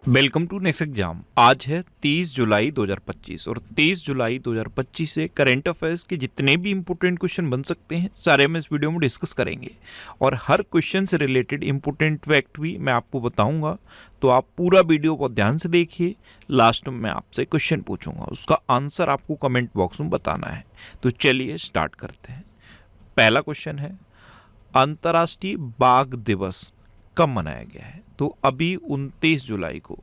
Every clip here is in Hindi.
Welcome to next exam. आज है 30 जुलाई 2025 और 30 जुलाई 2025 से करंट अफेयर्स के जितने भी इंपॉर्टेंट क्वेश्चन बन सकते हैं सारे हम इस वीडियो में डिस्कस करेंगे और हर क्वेश्चन से रिलेटेड इंपॉर्टेंट फैक्ट भी मैं आपको बताऊंगा। तो आप पूरा वीडियो को ध्यान से देखिए। लास्ट में मैं आपसे क्वेश्चन पूछूंगा, उसका आंसर आपको कमेंट बॉक्स में बताना है। तो चलिए स्टार्ट करते हैं। पहला क्वेश्चन है, अंतर्राष्ट्रीय बाघ दिवस कब मनाया गया है? तो अभी 29 जुलाई को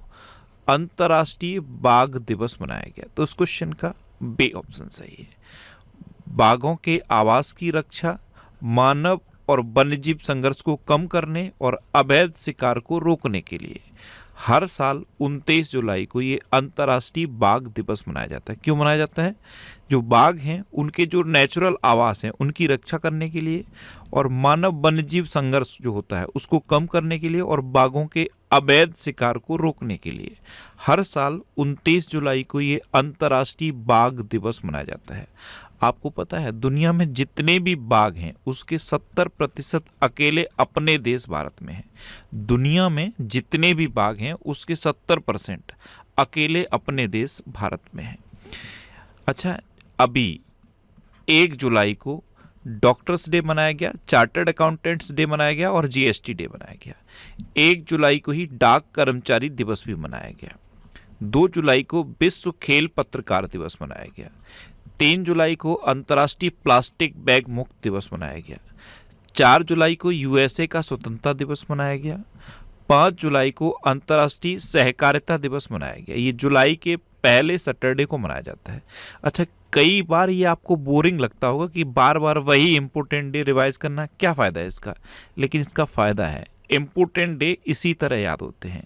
अंतर्राष्ट्रीय बाघ दिवस मनाया गया। तो इस क्वेश्चन का बी ऑप्शन सही है। बाघों के आवास की रक्षा, मानव और वन्यजीव संघर्ष को कम करने और अवैध शिकार को रोकने के लिए हर साल 29 जुलाई को ये अंतर्राष्ट्रीय बाघ दिवस मनाया जाता है। क्यों मनाया जाता है? जो बाघ हैं उनके जो नेचुरल आवास हैं उनकी रक्षा करने के लिए और मानव वन्यजीव संघर्ष जो होता है उसको कम करने के लिए और बाघों के अवैध शिकार को रोकने के लिए हर साल 29 जुलाई को ये अंतर्राष्ट्रीय बाघ दिवस मनाया जाता है। आपको पता है दुनिया में जितने भी बाघ हैं उसके 70% अकेले अपने देश भारत में हैं। दुनिया में जितने भी बाघ हैं उसके 70% अकेले अपने देश भारत में हैं। अच्छा, अभी 1 जुलाई को डॉक्टर्स डे मनाया गया, चार्टर्ड अकाउंटेंट्स डे मनाया गया और जीएसटी डे मनाया गया। 1 जुलाई को ही डाक कर्मचारी दिवस भी मनाया गया। 2 जुलाई को विश्व खेल पत्रकार दिवस मनाया गया। 3 जुलाई को अंतर्राष्ट्रीय प्लास्टिक बैग मुक्त दिवस मनाया गया। 4 जुलाई को यूएसए का स्वतंत्रता दिवस मनाया गया। 5 जुलाई को अंतर्राष्ट्रीय सहकारिता दिवस मनाया गया। ये जुलाई के पहले सैटरडे को मनाया जाता है। अच्छा, कई बार ये आपको बोरिंग लगता होगा कि बार बार वही इम्पोर्टेंट डे रिवाइज करना, क्या फ़ायदा है इसका? लेकिन इसका फ़ायदा है, इम्पोर्टेंट डे इसी तरह याद होते हैं।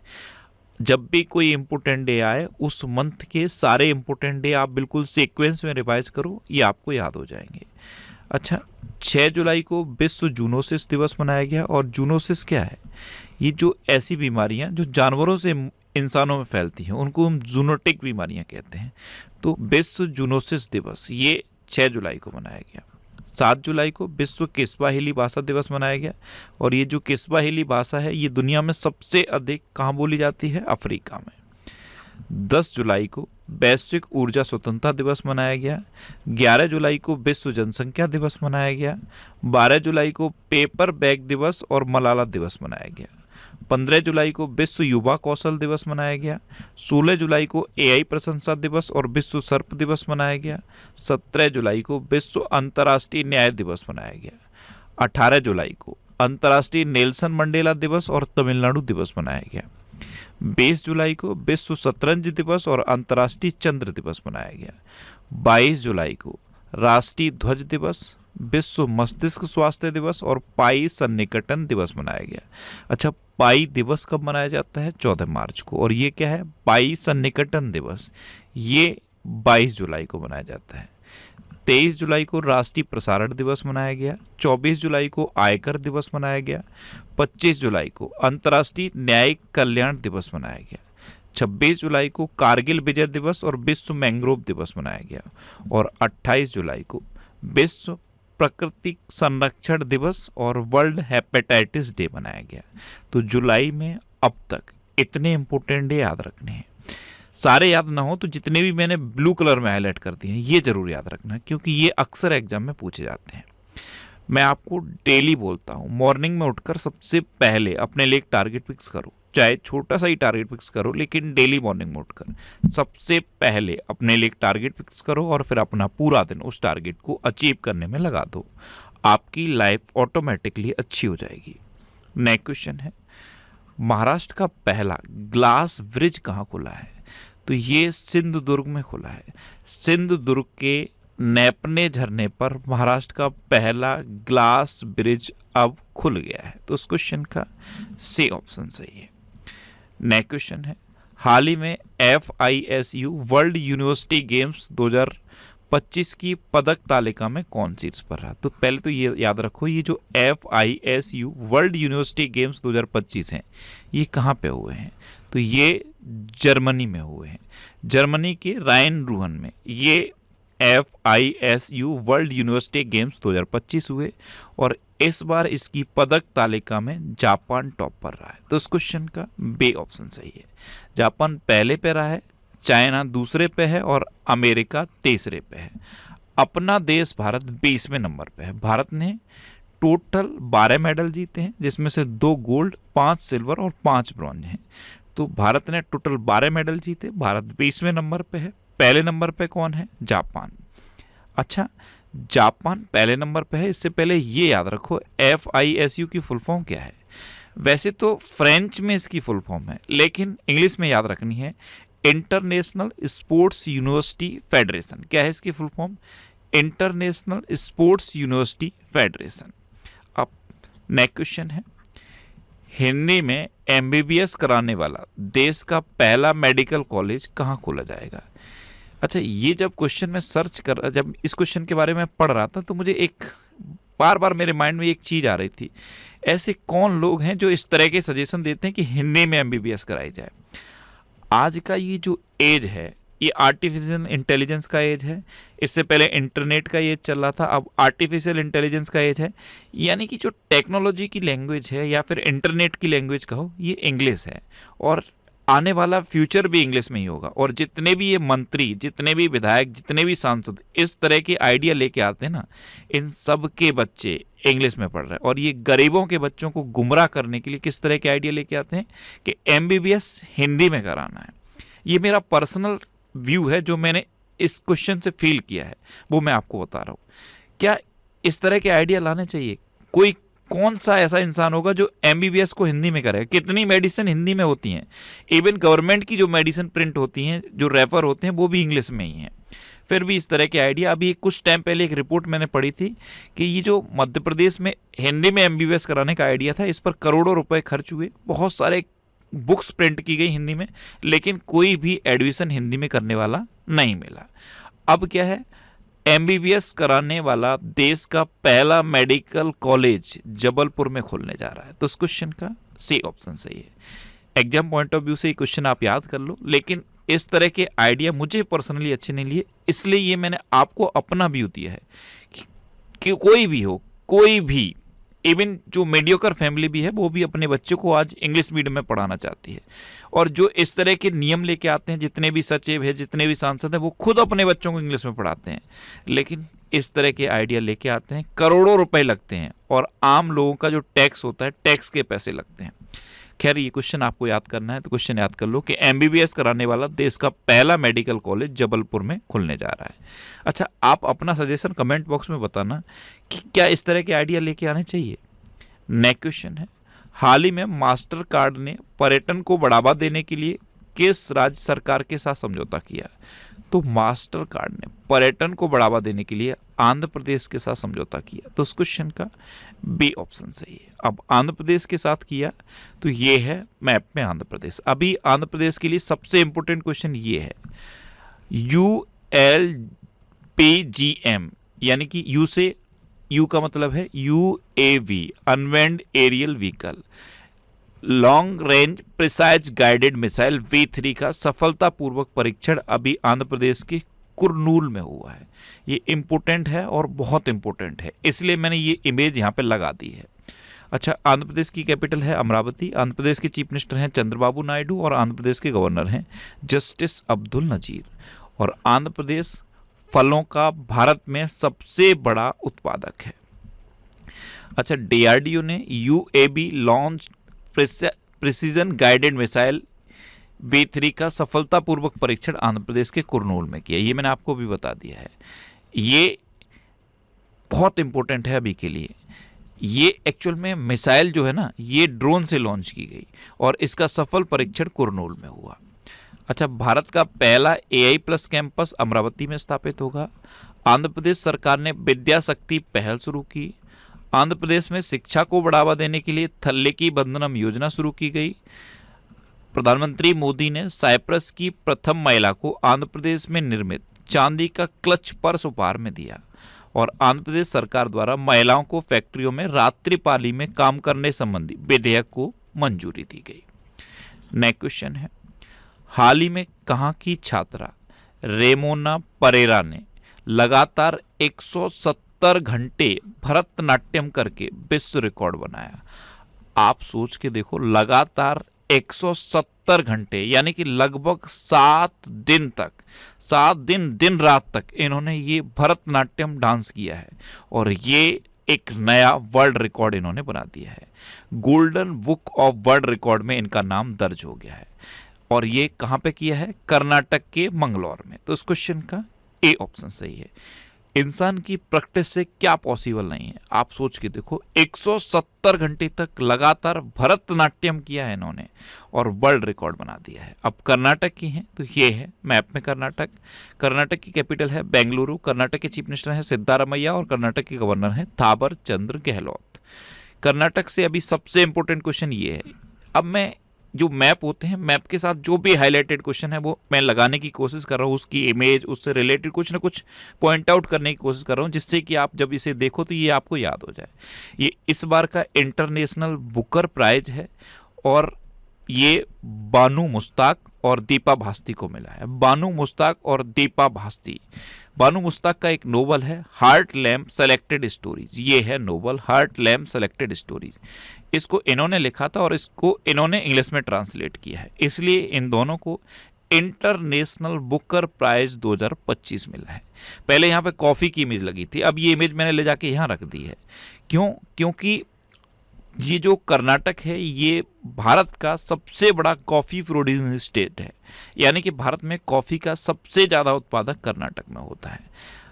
जब भी कोई इम्पोर्टेंट डे आए उस मंथ के सारे इम्पोर्टेंट डे आप बिल्कुल सीक्वेंस में रिवाइज करो, ये आपको याद हो जाएंगे। अच्छा, 6 जुलाई को विश्व जूनोसिस दिवस मनाया गया। और जूनोसिस क्या है? ये जो ऐसी बीमारियां जो जानवरों से इंसानों में फैलती हैं उनको हम जूनोटिक बीमारियां कहते हैं। तो विश्व जूनोसिस दिवस ये 6 जुलाई को मनाया गया। 7 जुलाई को विश्व किस्वाहिली भाषा दिवस मनाया गया। और ये जो किस्वाहिली भाषा है ये दुनिया में सबसे अधिक कहाँ बोली जाती है? अफ्रीका में। 10 जुलाई को वैश्विक ऊर्जा स्वतंत्रता दिवस मनाया गया। 11 जुलाई को विश्व जनसंख्या दिवस मनाया गया। 12 जुलाई को पेपर बैग दिवस और मलाला दिवस मनाया गया। 15 जुलाई को विश्व युवा कौशल दिवस मनाया गया। 16 जुलाई को एआई प्रशंसा दिवस और विश्व सर्प दिवस मनाया गया। 17 जुलाई को विश्व अंतर्राष्ट्रीय न्याय दिवस मनाया गया। 18 जुलाई को अंतर्राष्ट्रीय नेल्सन मंडेला दिवस और तमिलनाडु दिवस मनाया गया। 20 जुलाई को विश्व शतरंज दिवस और अंतर्राष्ट्रीय चंद्र दिवस मनाया गया। 22 जुलाई को राष्ट्रीय ध्वज दिवस, विश्व मस्तिष्क स्वास्थ्य दिवस और पाई सन्निकटन दिवस मनाया गया। अच्छा, पाई दिवस कब मनाया जाता है? 14 मार्च को। और ये क्या है? पाई सन्निकटन दिवस ये 22 जुलाई को मनाया जाता है। 23 जुलाई को राष्ट्रीय प्रसारण दिवस मनाया गया। 24 जुलाई को आयकर दिवस मनाया गया। 25 जुलाई को अंतर्राष्ट्रीय न्यायिक कल्याण दिवस मनाया गया। 26 जुलाई को कारगिल विजय दिवस और विश्व मैंग्रोव दिवस मनाया गया। और 28 जुलाई को विश्व प्राकृतिक संरक्षण दिवस और वर्ल्ड हेपेटाइटिस डे मनाया गया। तो जुलाई में अब तक इतने इंपॉर्टेंट डे याद रखने हैं। सारे याद ना हो तो जितने भी मैंने ब्लू कलर में हाईलाइट कर दिए हैं ये जरूर याद रखना, क्योंकि ये अक्सर एग्जाम में पूछे जाते हैं। मैं आपको डेली बोलता हूँ, मॉर्निंग में उठकर सबसे पहले अपने लिए एक टारगेट फिक्स करो, चाहे छोटा सा ही टारगेट फिक्स करो, लेकिन डेली मॉर्निंग में उठकर सबसे पहले अपने लिए एक टारगेट फिक्स करो और फिर अपना पूरा दिन उस टारगेट को अचीव करने में लगा दो। आपकी लाइफ ऑटोमेटिकली अच्छी हो जाएगी। नेक्स्ट क्वेश्चन है, महाराष्ट्र का पहला ग्लास ब्रिज कहाँ खुला है? तो ये सिंधुदुर्ग में खुला है। सिंधुदुर्ग के नैपने झरने पर महाराष्ट्र का पहला ग्लास ब्रिज अब खुल गया है। तो उस क्वेश्चन का सी ऑप्शन सही है। नेक्स्ट क्वेश्चन है, हाल ही में FISU वर्ल्ड यूनिवर्सिटी गेम्स 2025 की पदक तालिका में कौन शीर्ष पर रहा? तो पहले तो ये याद रखो, ये जो FISU वर्ल्ड यूनिवर्सिटी गेम्स 2025 हैं ये कहाँ पे हुए हैं? तो ये जर्मनी में हुए हैं। जर्मनी के राइन रूहन में ये FISU वर्ल्ड यूनिवर्सिटी गेम्स 2025 हुए और इस बार इसकी पदक तालिका में जापान टॉप पर रहा है। तो इस क्वेश्चन का बी ऑप्शन सही है। जापान पहले पे रहा है, चाइना दूसरे पे है और अमेरिका तीसरे पे है। अपना देश भारत 20वें नंबर पे है। भारत ने टोटल 12 मेडल जीते हैं, जिसमें से 2 गोल्ड, 5 सिल्वर और 5 ब्रॉन्ज हैं। तो भारत ने टोटल 12 मेडल जीते। भारत 20वें नंबर पे है। पहले नंबर पे कौन है? जापान। अच्छा, जापान पहले नंबर पे है। इससे पहले ये याद रखो FISU की फुल फॉर्म क्या है। वैसे तो फ्रेंच में इसकी फुल फॉर्म है, लेकिन इंग्लिश में याद रखनी है, इंटरनेशनल स्पोर्ट्स यूनिवर्सिटी फेडरेशन। क्या है इसकी full form? International sports university federation. अब नेक्स्ट क्वेश्चन है, हिंदी में MBBS कराने वाला देश का पहला मेडिकल कॉलेज कहाँ खोला जाएगा? अच्छा, ये जब क्वेश्चन में जब इस क्वेश्चन के बारे में पढ़ रहा था तो मुझे एक बार बार मेरे माइंड में एक चीज़ आ रही थी, ऐसे कौन लोग हैं जो इस तरह के सजेशन देते हैं कि हिंदी में MBBS कराई जाए। आज का ये जो एज है, ये आर्टिफिशियल इंटेलिजेंस का एज है। इससे पहले इंटरनेट का एज चल रहा था, अब आर्टिफिशियल इंटेलिजेंस का एज है। यानी कि जो टेक्नोलॉजी की लैंग्वेज है या फिर इंटरनेट की लैंग्वेज कहो, ये इंग्लिश है और आने वाला फ्यूचर भी इंग्लिश में ही होगा। और जितने भी ये मंत्री, जितने भी विधायक, जितने भी सांसद इस तरह के आइडिया लेके आते हैं ना, इन सब के बच्चे इंग्लिश में पढ़ रहे हैं। और ये गरीबों के बच्चों को गुमराह करने के लिए किस तरह के आइडिया लेके आते हैं कि MBBS हिंदी में कराना है। ये मेरा पर्सनल व्यू है, जो मैंने इस क्वेश्चन से फील किया है, वो मैं आपको बता रहा हूँ। क्या इस तरह के आइडिया लाने चाहिए? कौन सा ऐसा इंसान होगा जो MBBS को हिंदी में करेगा? कितनी मेडिसिन हिंदी में होती हैं, इवन गवर्नमेंट की जो मेडिसिन प्रिंट होती हैं, जो रेफर होते हैं, वो भी इंग्लिश में ही हैं। फिर भी इस तरह के आइडिया। अभी कुछ टाइम पहले एक रिपोर्ट मैंने पढ़ी थी कि ये जो मध्य प्रदेश में हिंदी में MBBS कराने का आइडिया था, इस पर करोड़ों रुपए खर्च हुए, बहुत सारे बुक्स प्रिंट की गई हिंदी में, लेकिन कोई भी एडमिशन हिंदी में करने वाला नहीं मिला। अब क्या है, MBBS कराने वाला देश का पहला मेडिकल कॉलेज जबलपुर में खुलने जा रहा है। तो इस क्वेश्चन का सी ऑप्शन सही है। एग्जाम पॉइंट ऑफ व्यू से ये क्वेश्चन आप याद कर लो, लेकिन इस तरह के आइडिया मुझे पर्सनली अच्छे नहीं लिए, इसलिए ये मैंने आपको अपना व्यू दिया है कि कोई भी हो, कोई भी, इवन जो मीडियोकर फैमिली भी है, वो भी अपने बच्चों को आज इंग्लिश मीडियम में पढ़ाना चाहती है। और जो इस तरह के नियम लेके आते हैं, जितने भी सचिव है, जितने भी सांसद हैं, वो खुद अपने बच्चों को इंग्लिश में पढ़ाते हैं, लेकिन इस तरह के आइडिया लेके आते हैं। करोड़ों रुपए लगते हैं और आम लोगों का जो टैक्स होता है, टैक्स के पैसे लगते हैं। खैर, ये क्वेश्चन आपको याद करना है तो क्वेश्चन याद कर लो कि MBBS कराने वाला देश का पहला मेडिकल कॉलेज जबलपुर में खुलने जा रहा है। अच्छा, आप अपना सजेशन कमेंट बॉक्स में बताना कि क्या इस तरह के आइडिया लेके आने चाहिए। नेक्स्ट क्वेश्चन है, हाल ही में मास्टर कार्ड ने पर्यटन को बढ़ावा देने के लिए किस राज्य सरकार के साथ समझौता किया? तो मास्टर कार्ड ने पर्यटन को बढ़ावा देने के लिए आंध्र प्रदेश के साथ समझौता किया। तो उस क्वेश्चन का बी ऑप्शन सही है। अब आंध्र प्रदेश के साथ किया तो ये है मैप में आंध्र प्रदेश। अभी आंध्र प्रदेश के लिए सबसे इंपॉर्टेंट क्वेश्चन ये है, ULPGM, यानी कि यू से यू का मतलब है UAV, unmanned aerial vehicle, long range precise guided missile V3 का सफलतापूर्वक परीक्षण अभी आंध्र प्रदेश के कुरनूल में हुआ है। ये इम्पोर्टेंट है और बहुत इम्पोर्टेंट है, इसलिए मैंने ये इमेज यहाँ पे लगा दी है। अच्छा, आंध्र प्रदेश की कैपिटल है अमरावती। आंध्र प्रदेश के चीफ मिनिस्टर हैं चंद्रबाबू नायडू और आंध्र प्रदेश के गवर्नर हैं जस्टिस अब्दुल नजीर। और आंध्र प्रदेश फलों का भारत में सबसे बड़ा उत्पादक है। अच्छा, DRDO ने UAV launch precision guided missile V3 का सफलतापूर्वक परीक्षण आंध्र प्रदेश के कुरनूल में किया। ये मैंने आपको भी बता दिया है, ये बहुत इंपॉर्टेंट है अभी के लिए। ये एक्चुअल में मिसाइल जो है ना, ये ड्रोन से लॉन्च की गई और इसका सफल परीक्षण कुरनूल में हुआ। अच्छा, भारत का पहला AI+ कैंपस अमरावती में स्थापित होगा। आंध्र प्रदेश सरकार ने विद्या शक्ति पहल शुरू की। आंध्र प्रदेश में शिक्षा को बढ़ावा देने के लिए थल्लेकी बंधनम योजना शुरू की गई। प्रधानमंत्री मोदी ने साइप्रस की प्रथम महिला को आंध्र प्रदेश में निर्मित चांदी का क्लच पर्स उपहार में दिया। और आंध्र प्रदेश सरकार द्वारा महिलाओं को फैक्ट्रियों में रात्रिपाली में काम करने संबंधी विधेयक को मंजूरी दी गई। नेक्स्ट क्वेश्चन है, हाल ही में कहाँ की छात्रा रेमोना परेरा ने लगातार 170 घंटे भरतनाट्यम करके विश्व रिकॉर्ड बनाया। आप सोच के देखो, लगातार 170 घंटे यानी कि लगभग 7 दिन तक, 7 दिन दिन रात तक इन्होंने ये भरतनाट्यम डांस किया है और ये एक नया वर्ल्ड रिकॉर्ड इन्होंने बना दिया है। Golden book of world record में इनका नाम दर्ज हो गया है और ये कहाँ पे किया है? कर्नाटक के मंगलौर में। तो इस क्वेश्चन का ए ऑप्शन सही है। इंसान की प्रैक्टिस से क्या पॉसिबल नहीं है? आप सोच के देखो, 170 घंटे तक लगातार भरतनाट्यम किया है इन्होंने और वर्ल्ड रिकॉर्ड बना दिया है। अब कर्नाटक की हैं तो ये है मैप में कर्नाटक। कर्नाटक की कैपिटल है बेंगलुरु। कर्नाटक के चीफ मिनिस्टर हैं सिद्धारमैया और कर्नाटक के गवर्नर हैं थावर चंद्र गहलोत। कर्नाटक से अभी सबसे इंपॉर्टेंट क्वेश्चन ये है। अब मैं जो मैप होते हैं, मैप के साथ जो भी हाईलाइटेड क्वेश्चन है वो मैं लगाने की कोशिश कर रहा हूँ, उसकी इमेज, उससे रिलेटेड कुछ ना कुछ पॉइंट आउट करने की कोशिश कर रहा हूँ, जिससे कि आप जब इसे देखो तो ये आपको याद हो जाए। ये इस बार का इंटरनेशनल बुकर प्राइज है और ये बानू मुश्ताक और दीपा भास्ती को मिला है। बानू मुश्ताक और दीपा भास्ती। बानू मुश्ताक का एक नोवेल है हार्ट लैम्प सेलेक्टेड स्टोरीज। ये है novel heart lamp selected stories. इसको इन्होंने लिखा था और इसको इन्होंने इंग्लिश में ट्रांसलेट किया है, इसलिए इन दोनों को इंटरनेशनल बुकर प्राइज 2025 मिला है। पहले यहाँ पे कॉफ़ी की इमेज लगी थी, अब ये इमेज मैंने ले जाके यहाँ रख दी है। क्यों? क्योंकि ये जो कर्नाटक है ये भारत का सबसे बड़ा कॉफ़ी प्रोड्यूसिंग स्टेट है, यानी कि भारत में कॉफ़ी का सबसे ज़्यादा उत्पादक कर्नाटक में होता है।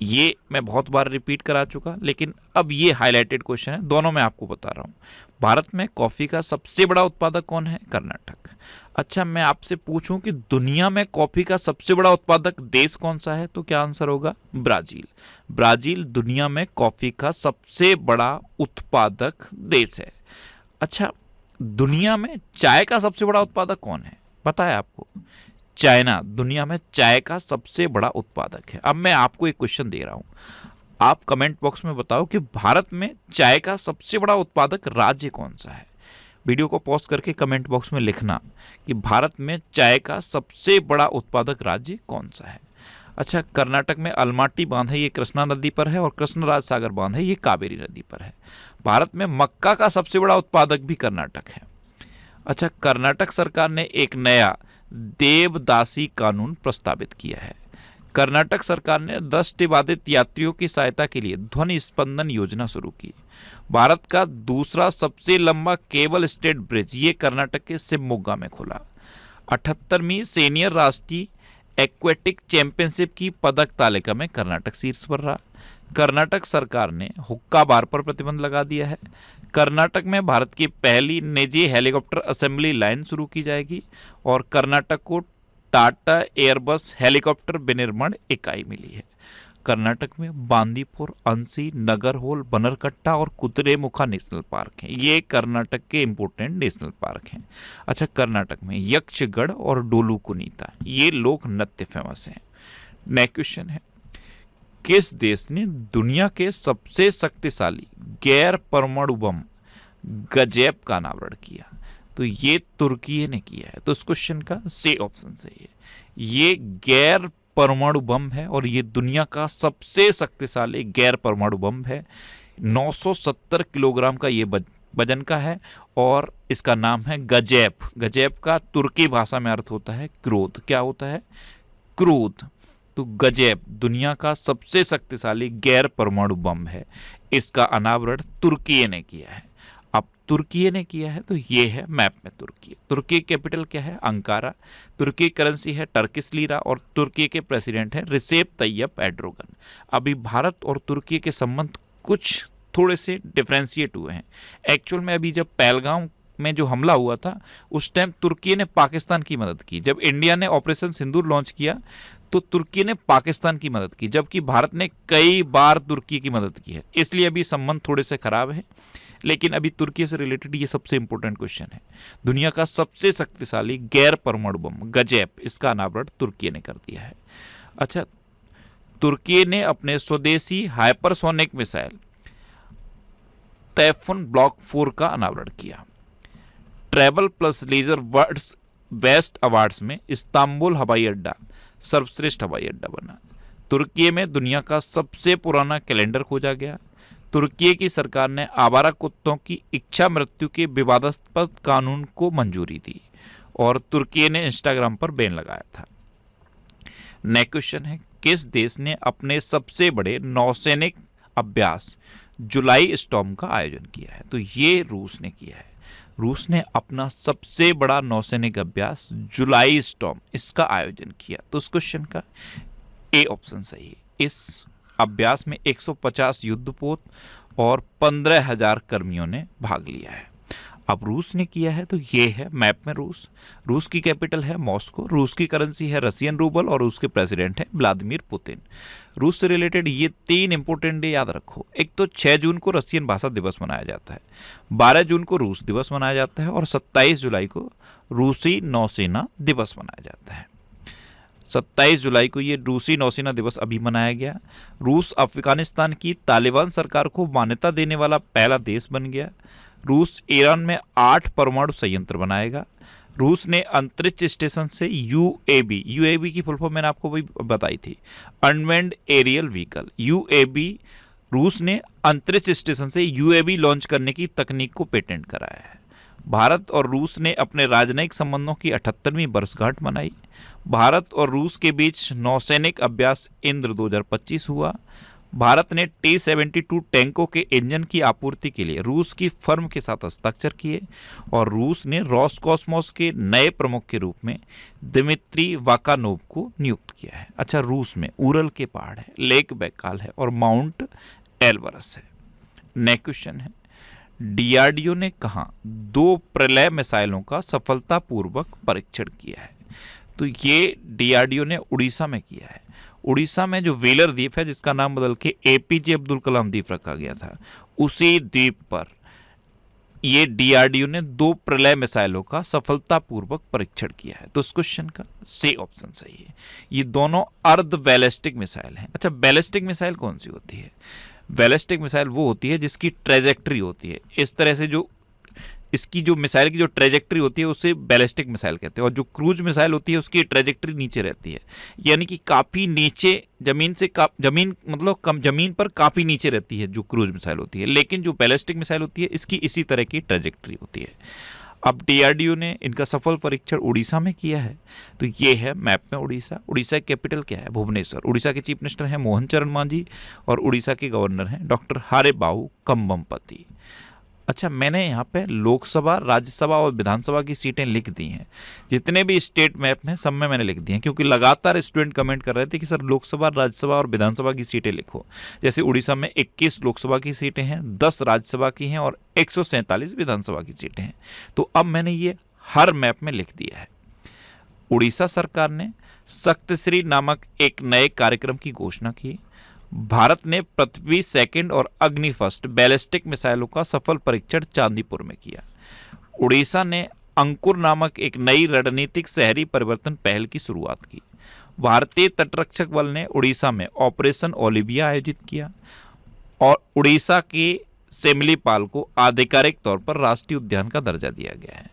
ये मैं बहुत बार रिपीट करा चुका, लेकिन अब ये हाईलाइटेड क्वेश्चन है, दोनों मैं आपको बता रहा हूँ। भारत में कॉफ़ी का सबसे बड़ा उत्पादक कौन है? कर्नाटक। अच्छा, मैं आपसे पूछूं कि दुनिया में कॉफ़ी का सबसे बड़ा उत्पादक देश कौन सा है, तो क्या आंसर होगा? ब्राज़ील। ब्राज़ील दुनिया में कॉफ़ी का सबसे बड़ा उत्पादक देश है। अच्छा, दुनिया में चाय का सबसे बड़ा उत्पादक कौन है? पता है आपको? चाइना दुनिया में चाय का सबसे बड़ा उत्पादक है। अब मैं आपको एक क्वेश्चन दे रहा हूं, आप कमेंट बॉक्स में बताओ कि भारत में चाय का सबसे बड़ा उत्पादक राज्य कौन सा है। वीडियो को पॉज करके कमेंट बॉक्स में लिखना कि भारत में चाय का सबसे बड़ा उत्पादक राज्य कौन सा है। अच्छा, कर्नाटक में अलमाटी बांध है, ये कृष्णा नदी पर है, और कृष्णराज सागर बांध है, ये कावेरी नदी पर है। भारत में मक्का का सबसे बड़ा उत्पादक भी कर्नाटक है। अच्छा, कर्नाटक सरकार ने एक नया देवदासी कानून प्रस्तावित किया है। कर्नाटक सरकार ने दृष्टिबाधित यात्रियों की सहायता के लिए ध्वनि स्पंदन योजना शुरू की। भारत का दूसरा सबसे लंबा केबल स्टेट ब्रिज ये कर्नाटक के शिवमोगा में खुला। 78वीं सीनियर राष्ट्रीय एक्वेटिक चैंपियनशिप की पदक तालिका में कर्नाटक शीर्ष पर रहा। कर्नाटक सरकार ने हुक्का बार पर प्रतिबंध लगा दिया है। कर्नाटक में भारत की पहली निजी हेलीकॉप्टर असेंबली लाइन शुरू की जाएगी और कर्नाटक को टाटा एयरबस हेलीकॉप्टर विनिर्माण इकाई मिली है। कर्नाटक में बांदीपुर, अंसी, नगरहोल, बनरकट्टा और कुद्रेमुखा नेशनल पार्क हैं। ये कर्नाटक के इंपोर्टेंट नेशनल पार्क हैं। अच्छा, कर्नाटक में यक्षगढ़ और डोलू कुनीता ये लोक नृत्य फेमस हैं। नेक्स्ट क्वेश्चन है, किस देश ने दुनिया के सबसे शक्तिशाली गैर परमाणु बम गजैब का अनावरण किया? तो ये तुर्की ने किया है। तो इस क्वेश्चन का सी ऑप्शन सही है। ये गैर परमाणु बम है और ये दुनिया का सबसे शक्तिशाली गैर परमाणु बम है। 970 किलोग्राम का ये वजन का है और इसका नाम है गजैब। गजैब का तुर्की भाषा में अर्थ होता है क्रोध। क्या होता है? क्रोध। तो गजैब दुनिया का सबसे शक्तिशाली गैर परमाणु बम है। इसका अनावरण तुर्की ने किया है। अब तुर्की ने किया है तो ये है मैप में तुर्की। तुर्की कैपिटल क्या है? अंकारा। तुर्की करेंसी है टर्किश लीरा और तुर्की के प्रेसिडेंट हैं रिसेप तैयब एर्डोगन। अभी भारत और तुर्की के संबंध कुछ थोड़े से डिफ्रेंशिएट हुए हैं। एक्चुअल में अभी जब पहलगाम में जो हमला हुआ था उस टाइम तुर्की ने पाकिस्तान की मदद की। जब इंडिया ने ऑपरेशन सिंदूर लॉन्च किया तो तुर्की ने पाकिस्तान की मदद की, जबकि भारत ने कई बार तुर्की की मदद की है। इसलिए अभी संबंध थोड़े से खराब है। लेकिन अभी तुर्की से रिलेटेड ये सबसे इंपॉर्टेंट क्वेश्चन है। दुनिया का सबसे शक्तिशाली गैर परमाणु बम गजैब, इसका अनावरण तुर्की ने कर दिया है। अच्छा, तुर्की ने अपने स्वदेशी हाइपरसोनिक मिसाइल तैफून ब्लॉक 4 का अनावरण किया। Travel plus leisure west awards में इस्तांबुल हवाई अड्डा सर्वश्रेष्ठ हवाई अड्डा बना। तुर्की में दुनिया का सबसे पुराना कैलेंडर खोजा गया। तुर्की की सरकार ने आवारा कुत्तों की इच्छा मृत्यु के विवादास्पद कानून को मंजूरी दी और तुर्की ने इंस्टाग्राम पर बैन लगाया था। नेक्स्ट क्वेश्चन है, किस देश ने अपने सबसे बड़े नौसैनिक अभ्यास जुलाई स्टॉर्म का आयोजन किया है? तो ये रूस ने किया है। रूस ने अपना सबसे बड़ा नौसैनिक अभ्यास जुलाई स्टॉर्म इसका आयोजन किया। तो इस क्वेश्चन का ए ऑप्शन सही है। इस अभ्यास में 150 युद्धपोत और 15,000 कर्मियों ने भाग लिया है। अब रूस ने किया है तो ये है मैप में रूस। रूस की कैपिटल है मॉस्को, रूस की करेंसी है रशियन रूबल और रूस के प्रेसिडेंट है व्लादिमीर पुतिन। रूस से रिलेटेड ये 3 इंपॉर्टेंट डे याद रखो। एक तो 6 जून को रशियन भाषा दिवस मनाया जाता है, 12 जून को रूस दिवस मनाया जाता है और 27 जुलाई को रूसी नौसेना दिवस मनाया जाता है। 27 जुलाई को ये रूसी नौसेना दिवस अभी मनाया गया। रूस अफगानिस्तान की तालिबान सरकार को मान्यता देने वाला पहला देश बन गया। रूस ईरान में 8 परमाणु संयंत्र बनाएगा। रूस ने अंतरिक्ष स्टेशन से यूएवी की फुल फॉर्म मैंने आपको भी बताई थी, अनमैन्ड एरियल व्हीकल, यूएवी। रूस ने अंतरिक्ष स्टेशन से यूएवी लॉन्च करने की तकनीक को पेटेंट कराया है। भारत और रूस ने अपने राजनयिक संबंधों की 78वीं वर्षगांठ मनाई। भारत और रूस के बीच नौसैनिक अभ्यास इंद्र 2025 हुआ। भारत ने T-72 टैंकों के इंजन की आपूर्ति के लिए रूस की फर्म के साथ हस्ताक्षर किए और रूस ने रॉसकॉस्मोस के नए प्रमुख के रूप में दिमित्री वाकानोव को नियुक्त किया है। अच्छा, रूस में उरल के पहाड़ है, लेक बैकाल है और माउंट एल्बरस है। नेक्स्ट क्वेश्चन है, डीआरडीओ ने कहाँ 2 प्रलय मिसाइलों का सफलतापूर्वक परीक्षण किया है? तो ये डीआरडीओ ने उड़ीसा में किया है। उड़ीसा में जो व्हीलर द्वीप है जिसका नाम बदल के एपीजे अब्दुल कलाम द्वीप रखा गया था, उसी द्वीप पर ये डीआरडीओ ने 2 प्रलय मिसाइलों का सफलतापूर्वक परीक्षण किया है। तो इस क्वेश्चन का सी ऑप्शन सही है। ये दोनों अर्ध बैलिस्टिक मिसाइल हैं। अच्छा, बैलिस्टिक मिसाइल कौन सी होती है? बैलिस्टिक मिसाइल वो होती है जिसकी ट्रेजेक्ट्री होती है इस तरह से, जो इसकी जो मिसाइल की जो ट्रेजेक्ट्री होती है उसे बैलिस्टिक मिसाइल कहते हैं। और जो क्रूज मिसाइल होती है उसकी ट्रेजेक्ट्री नीचे रहती है, यानी कि काफ़ी नीचे जमीन से जमीन पर काफ़ी नीचे रहती है जो क्रूज मिसाइल होती है। लेकिन जो बैलिस्टिक मिसाइल होती है इसकी इसी तरह की ट्रेजेक्ट्री होती है। अब डीआरडीओ ने इनका सफल परीक्षण उड़ीसा में किया है। तो ये है मैप में उड़ीसा। उड़ीसा की कैपिटल क्या है? भुवनेश्वर। उड़ीसा के चीफ मिनिस्टर हैं मोहन चरण मांझी और उड़ीसा के गवर्नर हैं डॉक्टर हारेबाहु कंबमपति। अच्छा, मैंने यहाँ पे लोकसभा, राज्यसभा और विधानसभा की सीटें लिख दी हैं। जितने भी स्टेट मैप हैं सब में मैंने लिख दी हैं, क्योंकि लगातार स्टूडेंट कमेंट कर रहे थे कि सर लोकसभा, राज्यसभा और विधानसभा की सीटें लिखो। जैसे उड़ीसा में 21 लोकसभा की सीटें हैं, 10 राज्यसभा की हैं और 147 विधानसभा की सीटें हैं। तो अब मैंने ये हर मैप में लिख दिया है। उड़ीसा सरकार ने शक्तिश्री नामक एक नए कार्यक्रम की घोषणा की। भारत ने पृथ्वी सेकंड और अग्नि फर्स्ट बैलिस्टिक मिसाइलों का सफल परीक्षण चांदीपुर में किया। उड़ीसा ने अंकुर नामक एक नई रणनीतिक शहरी परिवर्तन पहल की शुरुआत की। भारतीय तटरक्षक बल ने उड़ीसा में ऑपरेशन ओलिविया आयोजित किया और उड़ीसा के सिमलीपाल को आधिकारिक तौर पर राष्ट्रीय उद्यान का दर्जा दिया गया है।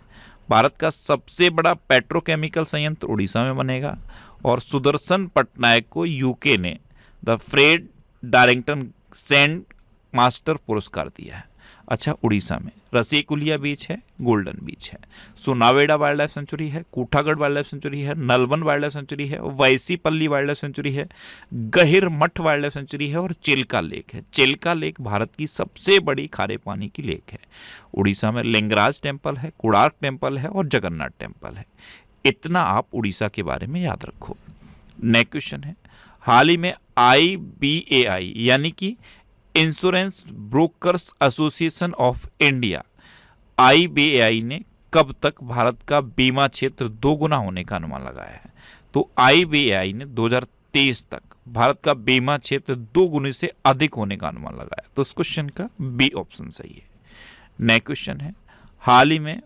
भारत का सबसे बड़ा पेट्रोकेमिकल संयंत्र उड़ीसा में बनेगा और सुदर्शन पटनायक को यूके ने द फ्रेड डारिंगटन सेंट मास्टर पुरस्कार दिया है। अच्छा, उड़ीसा में रसीकुलिया बीच है, गोल्डन बीच है, सोनावेड़ा वाइल्ड लाइफ सेंचुरी है, कूठागढ़ वाइल्ड लाइफ सेंचुरी है, नलवन वाइल्ड लाइफ सेंचुरी है, वैसीपल्ली वाइल्ड लाइफ सेंचुरी है, गहिर मठ वाइल्ड लाइफ सेंचुरी है और चिल्का लेक है। चिल्का लेक भारत की सबसे बड़ी खारे पानी की लेक है। उड़ीसा में लिंगराज टेम्पल है, कोणार्क टेम्पल है और जगन्नाथ टेम्पल है। इतना आप उड़ीसा के बारे में याद रखो। नेक्स्ट क्वेश्चन है, हाल ही में IBAI यानी कि insurance brokers association of India, IBAI ने कब तक भारत का बीमा क्षेत्र 2 गुना होने का अनुमान लगाया है? तो IBAI ने 2023 तक भारत का बीमा क्षेत्र 2 गुने से अधिक होने का अनुमान लगाया। तो इस क्वेश्चन का बी ऑप्शन सही है। नेक्स्ट क्वेश्चन है, हाल ही में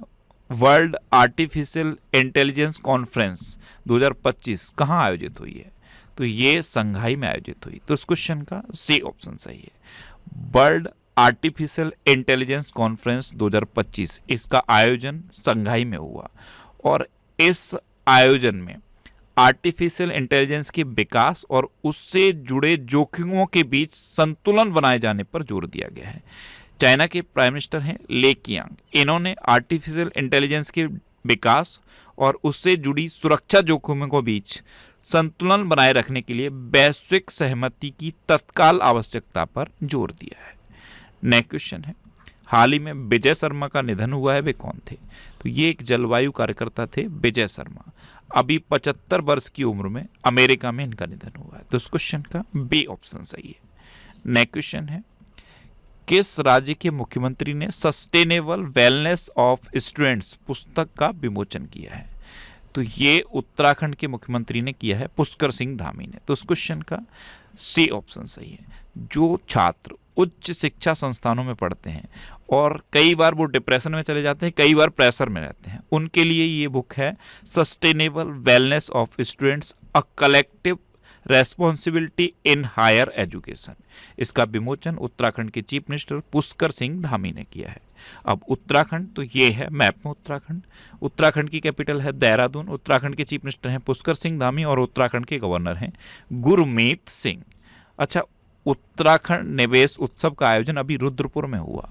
वर्ल्ड आर्टिफिशियल इंटेलिजेंस कॉन्फ्रेंस 2025 कहाँ आयोजित हुई है? तो ये संघाई में आयोजित हुई। तो इस क्वेश्चन का सी ऑप्शन सही है। वर्ल्ड आर्टिफिशियल इंटेलिजेंस कॉन्फ्रेंस 2025 इसका आयोजन संघाई में हुआ और इस आयोजन में आर्टिफिशियल इंटेलिजेंस के विकास और उससे जुड़े जोखिमों के बीच संतुलन बनाए जाने पर जोर दिया गया है। चाइना के प्राइम मिनिस्टर हैं ले कियांग। इन्होंने आर्टिफिशियल इंटेलिजेंस के विकास और उससे जुड़ी सुरक्षा जोखिमों के बीच संतुलन बनाए रखने के लिए वैश्विक सहमति की तत्काल आवश्यकता पर जोर दिया है। नेक्स्ट क्वेश्चन है, हाल ही में विजय शर्मा का निधन हुआ है, वे कौन थे? तो ये एक जलवायु कार्यकर्ता थे विजय शर्मा। अभी 75 वर्ष की उम्र में अमेरिका में इनका निधन हुआ है। तो इस क्वेश्चन का बी ऑप्शन सही है। नेक्स्ट क्वेश्चन है, किस राज्य के मुख्यमंत्री ने सस्टेनेबल वेलनेस ऑफ स्टूडेंट्स पुस्तक का विमोचन किया है? तो ये उत्तराखंड के मुख्यमंत्री ने किया है, पुष्कर सिंह धामी ने। तो इस क्वेश्चन का सी ऑप्शन सही है। जो छात्र उच्च शिक्षा संस्थानों में पढ़ते हैं और कई बार वो डिप्रेशन में चले जाते हैं, कई बार प्रेशर में रहते हैं, उनके लिए ये बुक है sustainable wellness of students a collective responsibility in higher education. इसका विमोचन उत्तराखंड के चीफ मिनिस्टर पुष्कर सिंह धामी ने किया है। अब उत्तराखंड तो ये है मैप में उत्तराखंड। उत्तराखंड की कैपिटल है देहरादून। उत्तराखंड के चीफ मिनिस्टर हैं पुष्कर सिंह धामी और उत्तराखंड के गवर्नर हैं गुरमीत सिंह। अच्छा, उत्तराखंड निवेश उत्सव का आयोजन अभी रुद्रपुर में हुआ।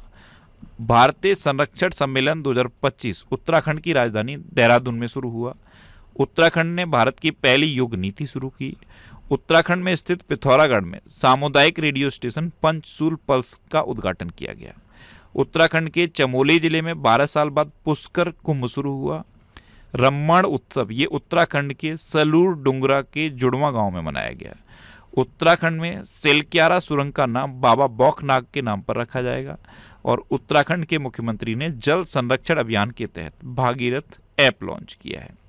भारतीय संरक्षण सम्मेलन 2025 उत्तराखंड की राजधानी देहरादून में शुरू हुआ। उत्तराखंड ने भारत की पहली योग नीति शुरू की। उत्तराखंड में स्थित पिथौरागढ़ में सामुदायिक रेडियो स्टेशन पंचसूल पल्स का उद्घाटन किया गया। उत्तराखंड के चमोली जिले में 12 साल बाद पुष्कर कुंभ शुरू हुआ। रम्मण उत्सव ये उत्तराखंड के सलूर डुंगरा के जुड़वा गांव में मनाया गया। उत्तराखंड में सेलक्यारा सुरंग का नाम बाबा बौखनाग के नाम पर रखा जाएगा। और उत्तराखंड के मुख्यमंत्री ने जल संरक्षण अभियान के तहत भागीरथ ऐप लॉन्च किया है।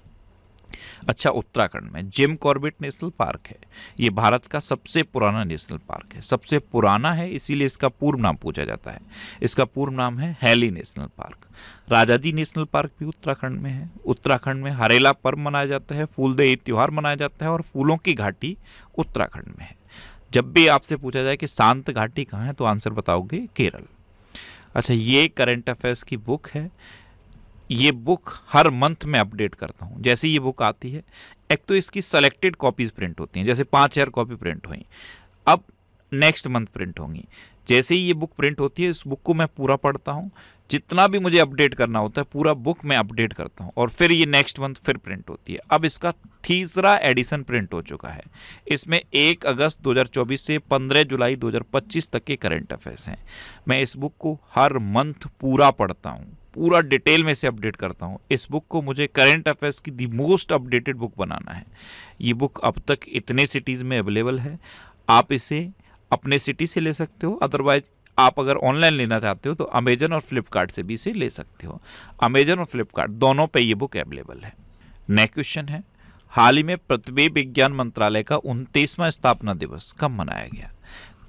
अच्छा, उत्तराखंड में जिम कॉर्बेट नेशनल पार्क है। ये भारत का सबसे पुराना नेशनल पार्क है। सबसे पुराना है इसीलिए इसका पूर्व नाम पूछा जाता है। इसका पूर्व नाम है Hailey national park. Rajaji national park भी उत्तराखंड में है। उत्तराखंड में हरेला पर्व मनाया जाता है, फूलदेई त्योहार मनाया जाता है और फूलों की घाटी उत्तराखंड में है। जब भी आपसे पूछा जाए कि शांत घाटी कहाँ है तो आंसर बताओगे केरल। अच्छा, ये करंट अफेयर्स की बुक है। ये बुक हर मंथ में अपडेट करता हूँ। जैसे ये बुक आती है, एक तो इसकी सेलेक्टेड कॉपीज प्रिंट होती हैं, जैसे 5000 कॉपी प्रिंट हुई, अब नेक्स्ट मंथ प्रिंट होंगी। जैसे ही ये बुक प्रिंट होती है, इस बुक को मैं पूरा पढ़ता हूँ। जितना भी मुझे अपडेट करना होता है पूरा बुक मैं अपडेट करता हूँ और फिर ये नेक्स्ट मंथ फिर प्रिंट होती है। अब इसका तीसरा एडिशन प्रिंट हो चुका है। इसमें 1 अगस्त 2024 से 15 जुलाई 2025 तक के करंट अफेयर्स हैं। मैं इस बुक को हर मंथ पूरा पढ़ता हूँ, पूरा डिटेल में से अपडेट करता हूँ। इस बुक को मुझे करंट अफेयर्स की दी मोस्ट अपडेटेड बुक बनाना है। ये बुक अब तक इतने सिटीज़ में अवेलेबल है। आप इसे अपने सिटी से ले सकते हो, अदरवाइज आप अगर ऑनलाइन लेना चाहते हो तो अमेजन और फ्लिपकार्ट से भी इसे ले सकते हो। अमेजन और फ्लिपकार्ट दोनों पे ये बुक अवेलेबल है। नेक्स्ट क्वेश्चन है, हाल ही में पृथ्वी विज्ञान मंत्रालय का 29वां स्थापना दिवस कब मनाया गया?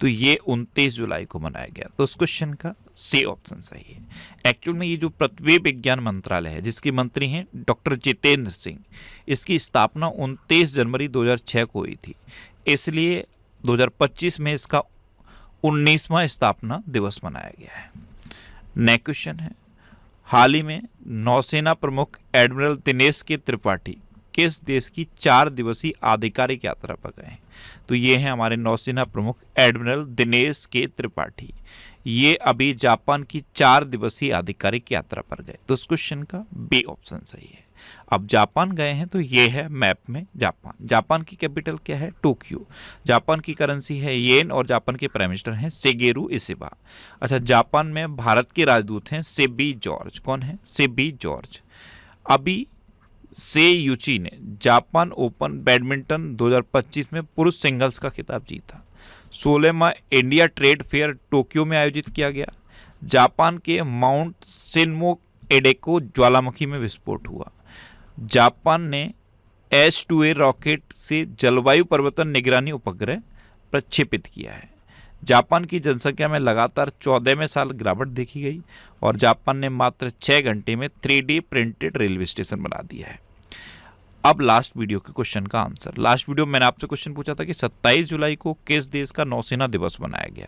तो ये 29 जुलाई को मनाया गया। तो उस क्वेश्चन का सी ऑप्शन सही है। एक्चुअल में ये जो पृथ्वी विज्ञान मंत्रालय है जिसके मंत्री हैं डॉक्टर जितेंद्र सिंह, इसकी स्थापना 29 जनवरी 2006 को हुई थी, इसलिए 2025 में इसका 19वां स्थापना दिवस मनाया गया है। नेक्स्ट क्वेश्चन है, हाल ही में नौसेना प्रमुख एडमिरल दिनेश के त्रिपाठी किस देश की 4 दिवसीय आधिकारिक यात्रा पर गए हैं? तो ये हैं हमारे नौसेना प्रमुख एडमिरल दिनेश के त्रिपाठी। ये अभी जापान की 4 दिवसीय आधिकारिक यात्रा पर गए। तो इस क्वेश्चन का बी ऑप्शन सही है। अब जापान गए हैं तो ये है मैप में जापान। जापान की कैपिटल क्या है? टोक्यो। जापान की करेंसी है येन और जापान के प्राइम मिनिस्टर हैं शिगेरू इशिबा। अच्छा, जापान में भारत के राजदूत हैं सेबी जॉर्ज। कौन है? सेबी जॉर्ज। अभी से यूची ने जापान ओपन बैडमिंटन 2025 में पुरुष सिंगल्स का खिताब जीता। 16वां इंडिया ट्रेड फेयर टोक्यो में आयोजित किया गया। जापान के माउंट शिनमो एडेको ज्वालामुखी में विस्फोट हुआ। जापान ने H-2A रॉकेट से जलवायु परिवर्तन निगरानी उपग्रह प्रक्षेपित किया है। जापान की जनसंख्या में लगातार 14वें साल गिरावट देखी गई और जापान ने मात्र 6 घंटे में 3D प्रिंटेड रेलवे स्टेशन बना दिया है। अब लास्ट वीडियो के क्वेश्चन का आंसर। लास्ट वीडियो मैंने आपसे क्वेश्चन पूछा था कि 27 जुलाई को किस देश का नौसेना दिवस मनाया गया?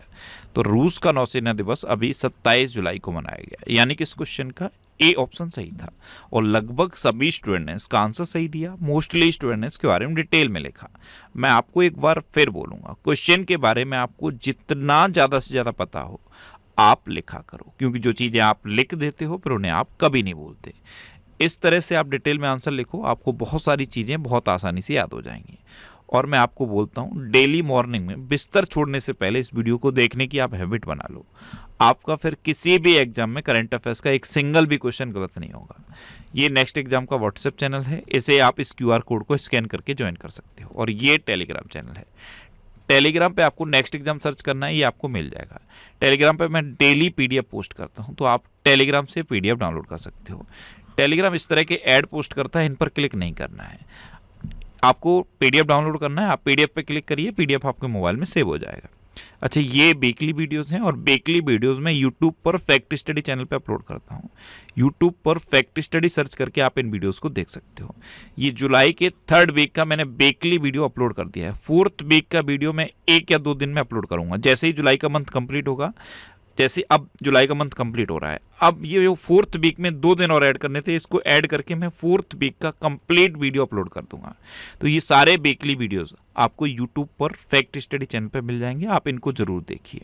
तो रूस का नौसेना दिवस अभी 27 जुलाई को मनाया गया, यानी कि इस क्वेश्चन का ए ऑप्शन सही था और लगभग सभी स्टूडेंट ने इसका आंसर सही दिया। मोस्टली स्टूडेंट ने इसके बारे में डिटेल में लिखा। मैं आपको एक बार फिर बोलूँगा, क्वेश्चन के बारे में आपको जितना ज़्यादा से ज़्यादा पता हो आप लिखा करो, क्योंकि जो चीज़ें आप लिख देते हो फिर उन्हें आप कभी नहीं भूलते। इस तरह से आप डिटेल में आंसर लिखो, आपको बहुत सारी चीज़ें बहुत आसानी से याद हो जाएंगी। और मैं आपको बोलता हूँ डेली मॉर्निंग में बिस्तर छोड़ने से पहले इस वीडियो को देखने की आप हैबिट बना लो। आपका फिर किसी भी एग्जाम में करंट अफेयर्स का एक सिंगल भी क्वेश्चन गलत नहीं होगा। ये नेक्स्ट एग्जाम का व्हाट्सएप चैनल है, इसे आप इस QR कोड को स्कैन करके ज्वाइन कर सकते हो। और ये टेलीग्राम चैनल है, टेलीग्राम पे आपको नेक्स्ट एग्जाम सर्च करना है, ये आपको मिल जाएगा। टेलीग्राम पे मैं डेली PDF पोस्ट करता हूँ, तो आप टेलीग्राम से PDF डाउनलोड कर सकते हो। टेलीग्राम इस तरह के ऐड पोस्ट करता है, इन पर क्लिक नहीं करना है। आपको PDF डाउनलोड करना है, आप PDF पे क्लिक करिए, PDF आपके मोबाइल में सेव हो जाएगा। अच्छा, ये वीकली वीडियोस हैं और वीकली वीडियोस में यूट्यूब पर फैक्ट स्टडी चैनल पे अपलोड करता हूँ। यूट्यूब पर फैक्ट स्टडी सर्च करके आप इन वीडियोस को देख सकते हो। ये जुलाई के 3rd वीक का मैंने वीकली वीडियो अपलोड कर दिया है। 4th वीक का वीडियो मैं 1 या 2 दिन में अपलोड करूँगा। जैसे ही जुलाई का मंथ कंप्लीट होगा, जैसे अब जुलाई का मंथ कंप्लीट हो रहा है, अब ये जो 4th वीक में 2 दिन और ऐड करने थे, इसको ऐड करके मैं 4th वीक का कंप्लीट वीडियो अपलोड कर दूंगा। तो ये सारे वीकली वीडियोस आपको यूट्यूब पर फैक्ट स्टडी चैनल पर मिल जाएंगे, आप इनको जरूर देखिए।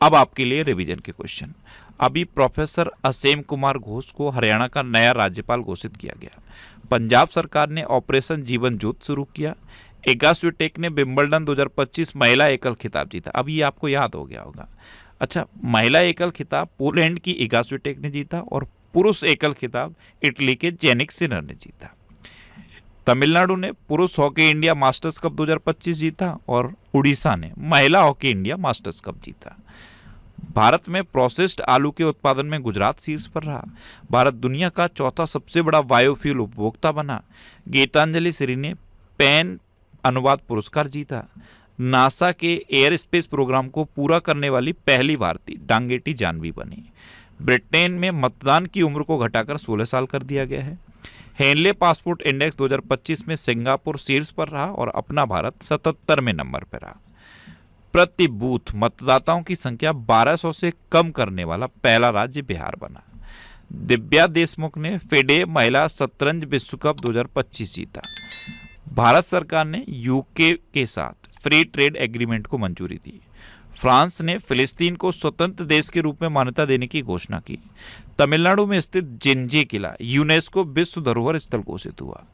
अब आपके लिए रिवीजन के क्वेश्चन। अभी प्रोफेसर असीम कुमार घोष को हरियाणा का नया राज्यपाल घोषित किया गया। पंजाब सरकार ने ऑपरेशन जीवन ज्योत शुरू किया। इगा स्विटेक ने विंबलडन 2025 महिला एकल खिताब जीता। अब ये आपको याद हो गया होगा। अच्छा, महिला एकल खिताब पोलैंड की इगा स्विटेक ने जीता और पुरुष एकल खिताब इटली के जेनिक सिनर ने जीता। तमिलनाडु ने पुरुष हॉकी इंडिया मास्टर्स कप 2025 जीता और उड़ीसा ने महिला हॉकी इंडिया मास्टर्स कप जीता। भारत में प्रोसेस्ड आलू के उत्पादन में गुजरात शीर्ष पर रहा। भारत दुनिया का 4था सबसे बड़ा बायोफ्यूल उपभोक्ता बना। गीतांजलि श्री ने पेन अनुवाद पुरस्कार जीता। नासा के एयर स्पेस प्रोग्राम को पूरा करने वाली पहली भारतीय डांगेटी जानवी बनी। ब्रिटेन में मतदान की उम्र को घटाकर 16 साल कर दिया गया है। हेनले पासपोर्ट इंडेक्स 2025 में सिंगापुर शीर्ष पर रहा और अपना भारत 77वें नंबर पर रहा। प्रति बूथ मतदाताओं की संख्या 1200 से कम करने वाला पहला राज्य बिहार बना। दिव्या देशमुख ने फिडे महिला शतरंज विश्व कप 2025 जीता। भारत सरकार ने यूके के साथ फ्री ट्रेड एग्रीमेंट को मंजूरी दी। फ्रांस ने फिलिस्तीन को स्वतंत्र देश के रूप में मान्यता देने की घोषणा की। तमिलनाडु में स्थित जिंजे किला यूनेस्को विश्व धरोहर स्थल घोषित हुआ।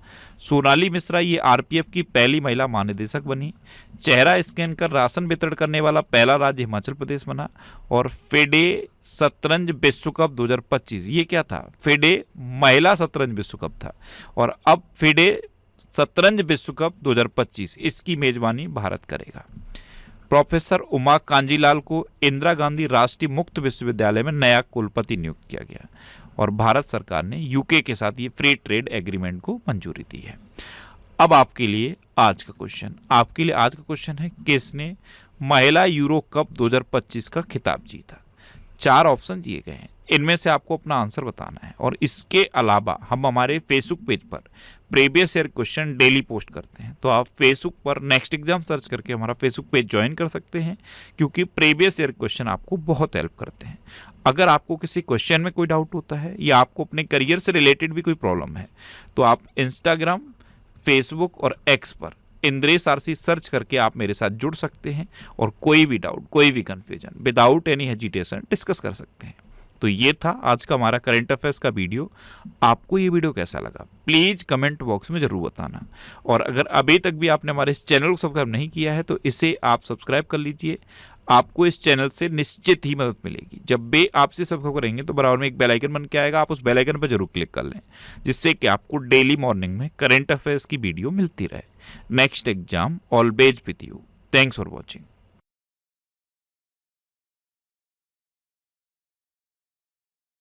सोनाली मिश्रा ये RPF की पहली महिला महानिदेशक बनी। चेहरा स्कैन कर राशन वितरण करने वाला पहला राज्य हिमाचल प्रदेश बना। और फिडे शतरंज विश्व कप 2025 ये क्या था? फिडे महिला शतरंज विश्व कप था और अब फिडे शतरंज विश्व कप 2025 इसकी मेजबानी भारत करेगा। प्रोफेसर उमा कांजीलाल को इंदिरा गांधी राष्ट्रीय मुक्त विश्वविद्यालय में नया कुलपति नियुक्त किया गया और भारत सरकार ने यूके के साथ ये फ्री ट्रेड एग्रीमेंट को मंजूरी दी है। अब आपके लिए आज का क्वेश्चन है किसने महिला यूरो कप 2025 का खिताब जीता? 4 ऑप्शन दिए गए हैं, इनमें से आपको अपना आंसर बताना है। और इसके अलावा हम हमारे फेसबुक पेज पर previous year question daily post करते हैं, तो आप फेसबुक पर नेक्स्ट एग्जाम सर्च करके हमारा फेसबुक पेज ज्वाइन कर सकते हैं, क्योंकि प्रीवियस ईयर क्वेश्चन आपको बहुत हेल्प करते हैं। अगर आपको किसी क्वेश्चन में कोई डाउट होता है या आपको अपने करियर से रिलेटेड भी कोई प्रॉब्लम है, तो आप इंस्टाग्राम, फेसबुक और एक्स पर इंद्रेश RC सर्च करके आप मेरे साथ जुड़ सकते हैं और कोई भी डाउट, कोई भी confusion without any hesitation discuss कर सकते हैं। तो ये था आज का हमारा करंट अफेयर्स का वीडियो। आपको ये वीडियो कैसा लगा प्लीज़ कमेंट बॉक्स में ज़रूर बताना। और अगर अभी तक भी आपने हमारे इस चैनल को सब्सक्राइब नहीं किया है तो इसे आप सब्सक्राइब कर लीजिए। आपको इस चैनल से निश्चित ही मदद मिलेगी। जब भी आपसे सब्सक्राइब करेंगे तो बराबर में एक बेल आइकन बन के आएगा, आप उस बेल आइकन पर जरूर क्लिक कर लें, जिससे कि आपको डेली मॉर्निंग में करंट अफेयर्स की वीडियो मिलती रहे। Next exam always with you. Thanks for watching.